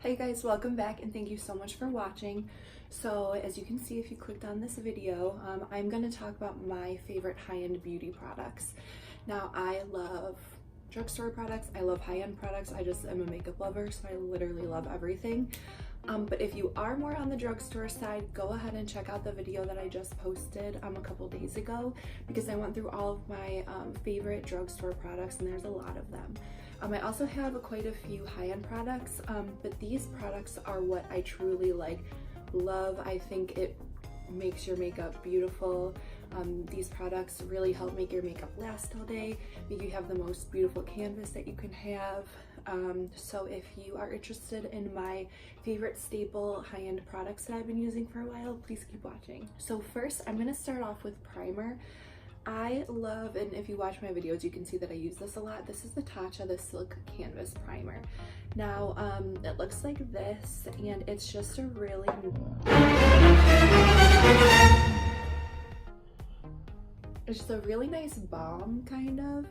Hey guys, welcome back and thank you so much for watching. So as you can see, if you clicked on this video, I'm going to talk about my favorite high-end beauty products. Now, I love drugstore products, I love high-end products, I just am a makeup lover, so I literally love everything. But if you are more on the drugstore side, go ahead and check out the video that I just posted a couple days ago, because I went through all of my favorite drugstore products, and there's a lot of them. I also have quite a few high-end products, but these products are what I truly love. I think it makes your makeup beautiful. These products really help make your makeup last all day, make you have the most beautiful canvas that you can have. So if you are interested in my favorite staple high-end products that I've been using for a while, please keep watching. So first, I'm going to start off with primer. I love, and if you watch my videos, you can see that I use this a lot. This is the Tarte, the Silk Canvas Primer. Now, it looks like this, and it's just a really, it's just a really nice balm, kind of,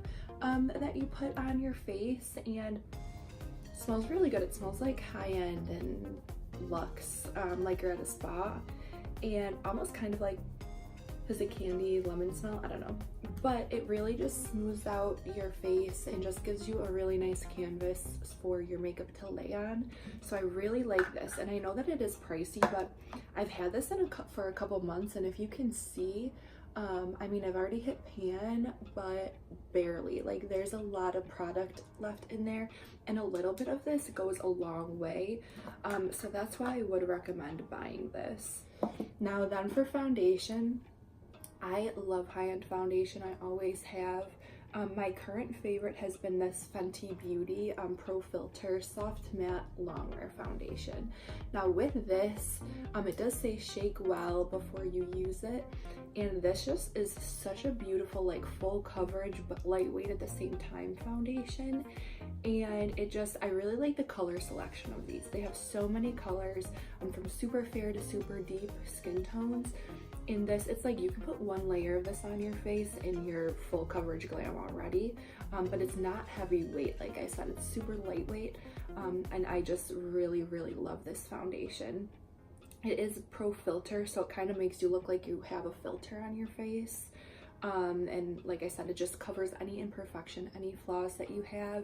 that you put on your face, and it smells really good. It smells like high-end and luxe, like you're at a spa, and almost kind of like, has a candy lemon smell, I don't know, but it really just smooths out your face and just gives you a really nice canvas for your makeup to lay on. So I really like this, and I know that it is pricey, but I've had this for a couple months, and if you can see, I mean, I've already hit pan, but barely. Like, there's a lot of product left in there, and a little bit of this goes a long way. So that's why I would recommend buying this. Now then, for foundation, I love high-end foundation. I always have. My current favorite has been this Fenty Beauty Pro Filter Soft Matte Longwear Foundation. Now with this, it does say shake well before you use it, and this just is such a beautiful, like, full coverage but lightweight at the same time foundation. And it just, I really like the color selection of these. They have so many colors, from super fair to super deep skin tones. In this, it's like you can put one layer of this on your face and you're full coverage glam already, but it's not heavyweight. Like I said, it's super lightweight, and I just really love this foundation. It is Pro Filter, so it kind of makes you look like you have a filter on your face, and like I said, it just covers any imperfection, any flaws that you have,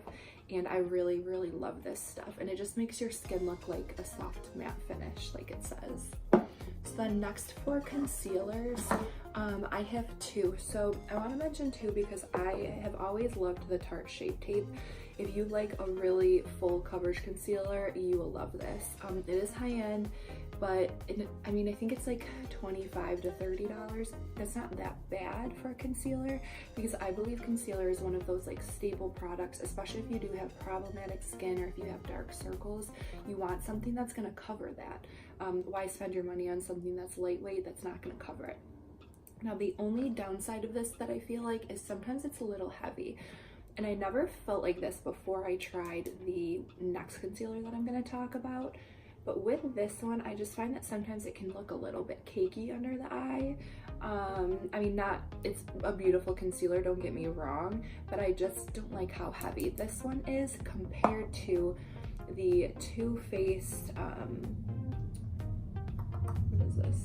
and I really love this stuff, and it just makes your skin look like a soft matte finish, like it says. So then next, for concealers, I have two. So I want to mention two because I have always loved the Tarte Shape Tape. If you like a really full coverage concealer, you will love this. It is high-end, but I mean, I think it's like $25 to $30. That's not that bad for a concealer, because I believe concealer is one of those like staple products, especially if you do have problematic skin or if you have dark circles. You want something that's going to cover that. Why spend your money on something that's lightweight that's not going to cover it? Now, the only downside of this that I feel like is sometimes it's a little heavy. And I never felt like this before I tried the next concealer that I'm going to talk about. But with this one, I just find that sometimes it can look a little bit cakey under the eye. I mean, it's a beautiful concealer, don't get me wrong, but I just don't like how heavy this one is compared to the Too Faced, what is this?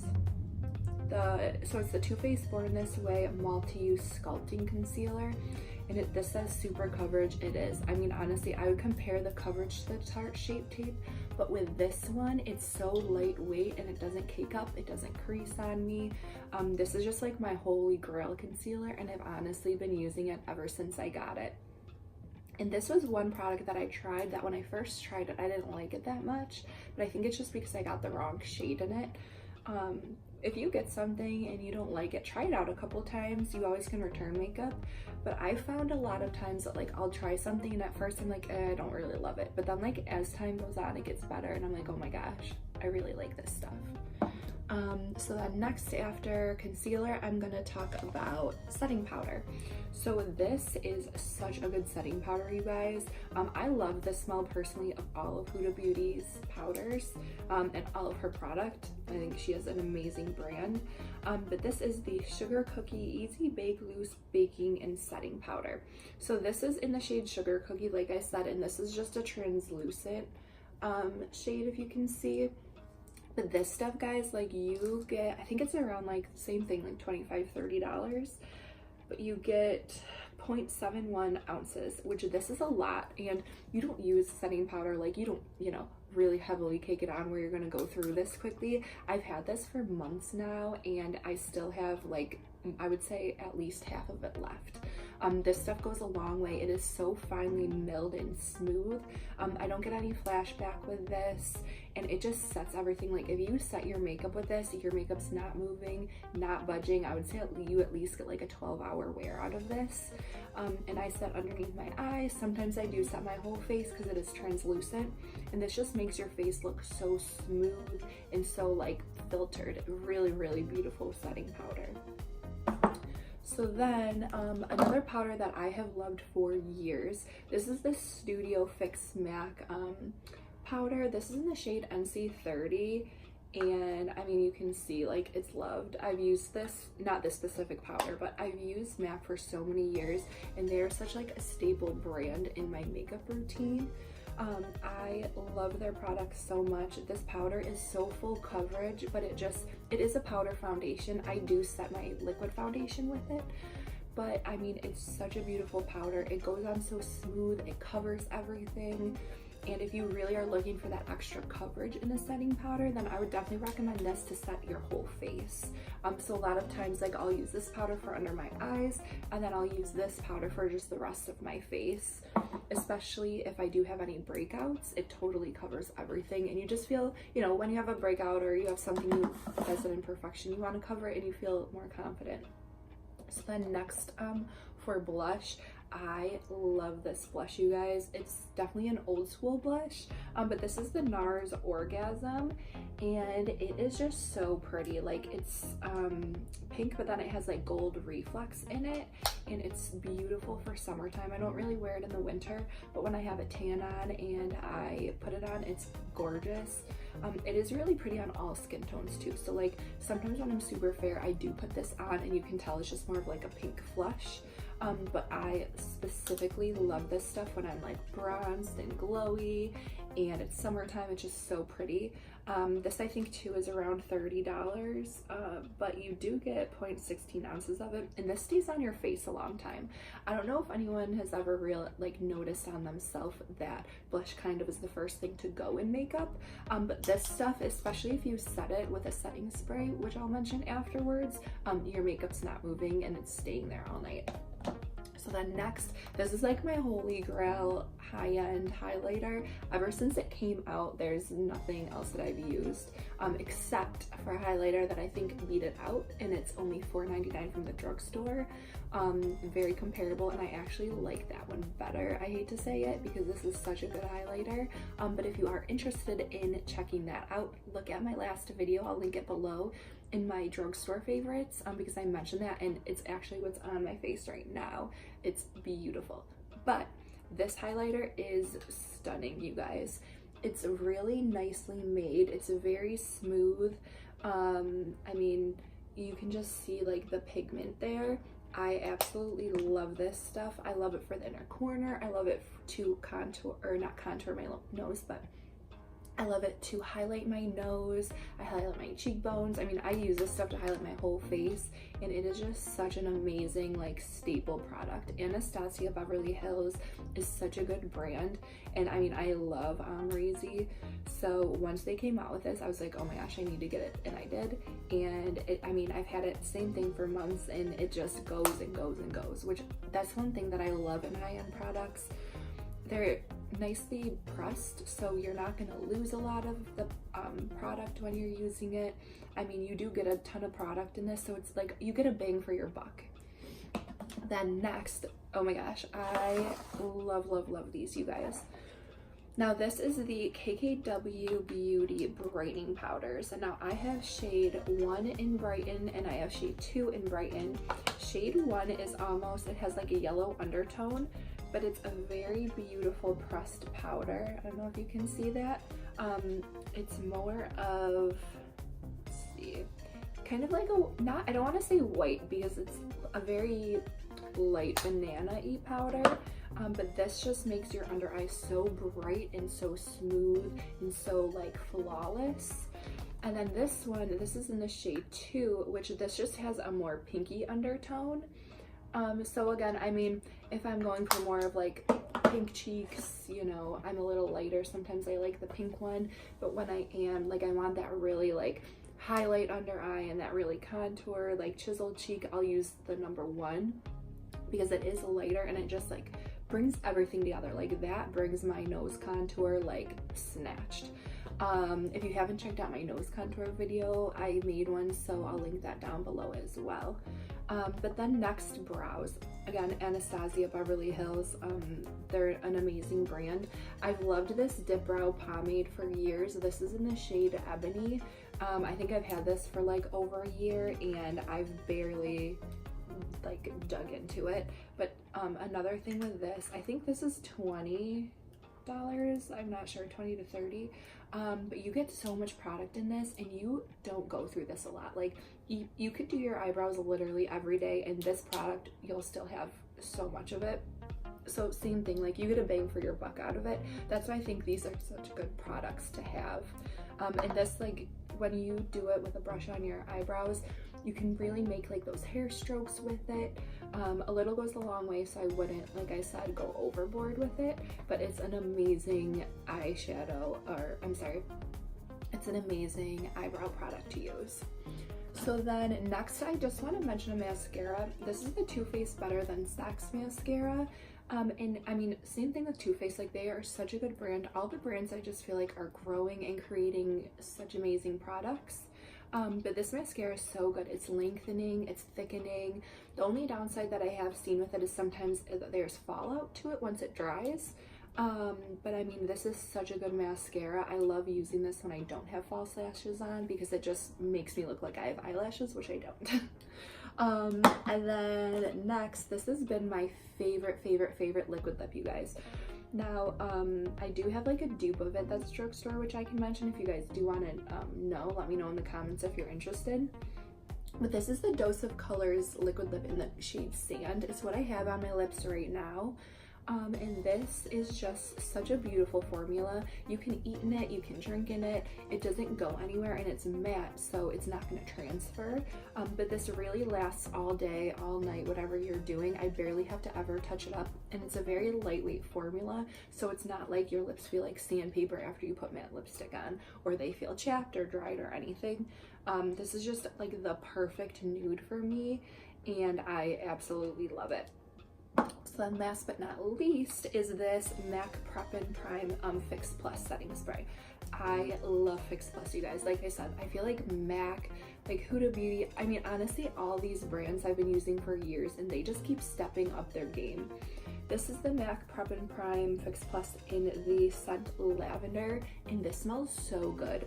So it's the Too Faced Born This Way Multi-Use Sculpting Concealer, and this says super coverage. It is. I mean, honestly, I would compare the coverage to the Tarte Shape Tape, but with this one, it's so lightweight and it doesn't cake up, it doesn't crease on me. This is just like my holy grail concealer, and I've honestly been using it ever since I got it. And this was one product that I tried that when I first tried it, I didn't like it that much, but I think it's just because I got the wrong shade in it. If you get something and you don't like it, try it out a couple times. You always can return makeup, but I found a lot of times that, like, I'll try something and at first I'm like, I don't really love it, but then, like, as time goes on, it gets better and I'm like, oh my gosh, I really like this stuff. So then next, after concealer, I'm gonna talk about setting powder. So this is such a good setting powder, you guys. I love the smell personally of all of Huda Beauty's powders, and all of her product. I think she has an amazing brand. But this is the Sugar Cookie Easy Bake Loose Baking and Setting Powder. So this is in the shade Sugar Cookie, like I said, and this is just a translucent shade, if you can see. But this stuff, guys, like you get, I think it's around like the same thing, like $25–30, but you get 0.71 ounces, which this is a lot. And you don't use setting powder, like you don't, you know, really heavily cake it on where you're going to go through this quickly. I've had this for months now and I still have, like, I would say at least half of it left. This stuff goes a long way. It is so finely milled and smooth. I don't get any flashback with this, and it just sets everything. Like if you set your makeup with this, your makeup's not moving, not budging. I would say you at least get like a 12-hour wear out of this. And I set underneath my eyes. Sometimes I do set my whole face because it is translucent, and this just makes your face look so smooth and so like filtered. Really, really beautiful setting powder. So then another powder that I have loved for years, this is the Studio Fix MAC powder. This is in the shade NC30, and I mean, you can see like it's loved. I've used this, not this specific powder, but I've used MAC for so many years, and they're such like a staple brand in my makeup routine. I love their products so much. This powder is so full coverage, but it is a powder foundation. I do set my liquid foundation with it, but I mean, it's such a beautiful powder. It goes on so smooth, it covers everything. And if you really are looking for that extra coverage in a setting powder, then I would definitely recommend this to set your whole face. So a lot of times, like I'll use this powder for under my eyes, and then I'll use this powder for just the rest of my face. Especially if I do have any breakouts, it totally covers everything. And you just feel, you know, when you have a breakout or you have something that's an imperfection, you want to cover it and you feel more confident. So then next, for blush, I love this blush, you guys. It's definitely an old school blush, but this is the Nars Orgasm, and it is just so pretty. Like it's pink, but then it has like gold reflex in it, and it's beautiful for summertime. I don't really wear it in the winter, but when I have a tan on and I put it on, it's gorgeous. It is really pretty on all skin tones too. So like sometimes when I'm super fair, I do put this on and you can tell it's just more of like a pink flush. But I specifically love this stuff when I'm like bronzed and glowy and it's summertime. It's just so pretty. This I think too is around $30, but you do get 0.16 ounces of it, and this stays on your face a long time. I don't know if anyone has ever noticed on themselves that blush kind of is the first thing to go in makeup, but this stuff, especially if you set it with a setting spray, which I'll mention afterwards, your makeup's not moving and it's staying there all night. So then next, this is like my holy grail high-end highlighter. Ever since it came out, there's nothing else that I've used except for a highlighter that I think beat it out, and it's only $4.99 from the drugstore. Very comparable, and I actually like that one better. I hate to say it because this is such a good highlighter, but if you are interested in checking that out, look at my last video. I'll link it below in my drugstore favorites, because I mentioned that, and it's actually what's on my face right now. It's beautiful. But this highlighter is stunning, you guys. It's really nicely made. It's very smooth. I mean, you can just see like the pigment there. I absolutely love this stuff. I love it for the inner corner. I love it to contour, or not contour my nose, but I love it to highlight my nose. I highlight my cheekbones. I mean, I use this stuff to highlight my whole face, and it is just such an amazing like staple product. Anastasia Beverly Hills is such a good brand, and I mean, I love Amrezy. So once they came out with this, I was like, oh my gosh, I need to get it, and I did. And I mean, I've had it same thing for months, and it just goes and goes and goes, which that's one thing that I love in high-end products. They're nicely pressed, so you're not going to lose a lot of the product when you're using it. I mean, you do get a ton of product in this, so it's like you get a bang for your buck. Then next, oh my gosh, I love, love, love these, you guys. Now this is the KKW Beauty Brightening Powders, and now I have shade 1 in Brighten and I have shade 2 in Brighten. Shade 1 is almost, it has like a yellow undertone, but it's a very beautiful pressed powder. I don't know if you can see that. It's more of, let's see, kind of like a, I don't want to say white because it's a very light banana-y powder, but this just makes your under eye so bright and so smooth and so like flawless. And then this one, this is in the shade 2, which this just has a more pinky undertone. So again, I mean, if I'm going for more of like pink cheeks, you know, I'm a little lighter, sometimes I like the pink one, but when I am, like, I want that really like highlight under eye and that really contour, like chiseled cheek, I'll use the number 1 because it is lighter and it just like brings everything together. Like that brings my nose contour like snatched. If you haven't checked out my nose contour video, I made one, so I'll link that down below as well. But then next, brows. Again, Anastasia Beverly Hills. They're an amazing brand. I've loved this dip brow pomade for years. This is in the shade Ebony. I think I've had this for like over a year and I've barely like dug into it. But another thing with this, I think this is $20. I'm not sure, 20 to 30. But you get so much product in this and you don't go through this a lot. Like you could do your eyebrows literally every day and this product, you'll still have so much of it. So same thing, like you get a bang for your buck out of it. That's why I think these are such good products to have. And this, like when you do it with a brush on your eyebrows, you can really make like those hair strokes with it. A little goes a long way, so I wouldn't, like I said, go overboard with it, but it's an amazing eyeshadow, or I'm sorry, it's an amazing eyebrow product to use. So then next, I just want to mention a mascara. This is the Too Faced Better Than Sex Mascara. And I mean, same thing with Too Faced, like they are such a good brand. All the brands I just feel like are growing and creating such amazing products. But this mascara is so good. It's lengthening, it's thickening. The only downside that I have seen with it is sometimes there's fallout to it once it dries. But I mean, this is such a good mascara. I love using this when I don't have false lashes on because it just makes me look like I have eyelashes, which I don't. And then next, this has been my favorite liquid lip, you guys. Now, I do have like a dupe of it that's drugstore, which I can mention if you guys do want to know. Let me know in the comments if you're interested. But this is the Dose of Colors liquid lip in the shade Sand. It's what I have on my lips right now. And this is just such a beautiful formula. You can eat in it, you can drink in it, it doesn't go anywhere, and it's matte, so it's not going to transfer. But this really lasts all day, all night, whatever you're doing. I barely have to ever touch it up, and it's a very lightweight formula, so it's not like your lips feel like sandpaper after you put matte lipstick on, or they feel chapped or dried or anything. This is just like the perfect nude for me, and I absolutely love it. So then last but not least is this MAC Prep and Prime Fix Plus Setting Spray. I love Fix Plus, you guys. Like I said, I feel like MAC, like Huda Beauty, I mean, honestly, all these brands I've been using for years and they just keep stepping up their game. This is the MAC Prep and Prime Fix Plus in the scent Lavender, and this smells so good.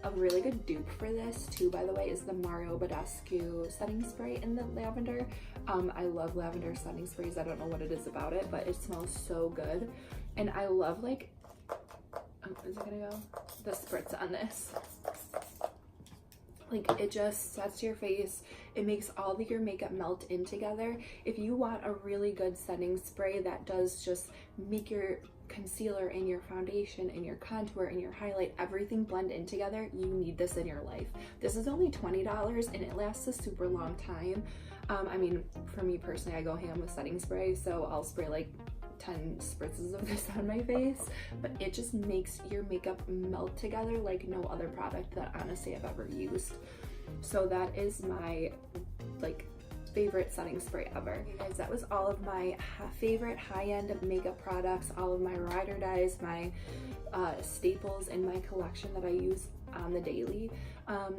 A really good dupe for this too, by the way, is the Mario Badescu setting spray in the lavender. I love lavender setting sprays. I don't know what it is about it, but it smells so good. And I love, like, oh, is it gonna go? The spritz on this. Like, it just sets your face. It makes all of your makeup melt in together. If you want a really good setting spray that does just make your concealer and your foundation and your contour and your highlight, everything blend in together, you need this in your life. This is only $20 and it lasts a super long time. I mean, for me personally, I go ham with setting spray, so I'll spray like 10 spritzes of this on my face, but it just makes your makeup melt together like no other product that honestly I've ever used. So that is my like favorite setting spray ever. You guys, that was all of my favorite high-end makeup products, all of my ride or dies, my staples in my collection that I use on the daily.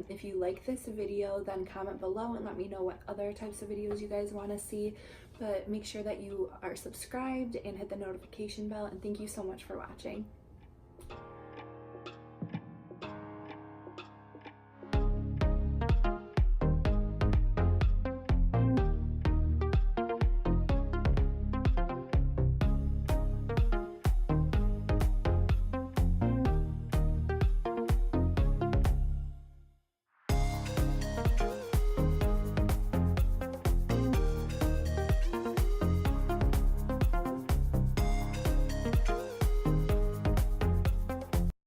If you like this video, then comment below and let me know what other types of videos you guys want to see, but make sure that you are subscribed and hit the notification bell, and thank you so much for watching.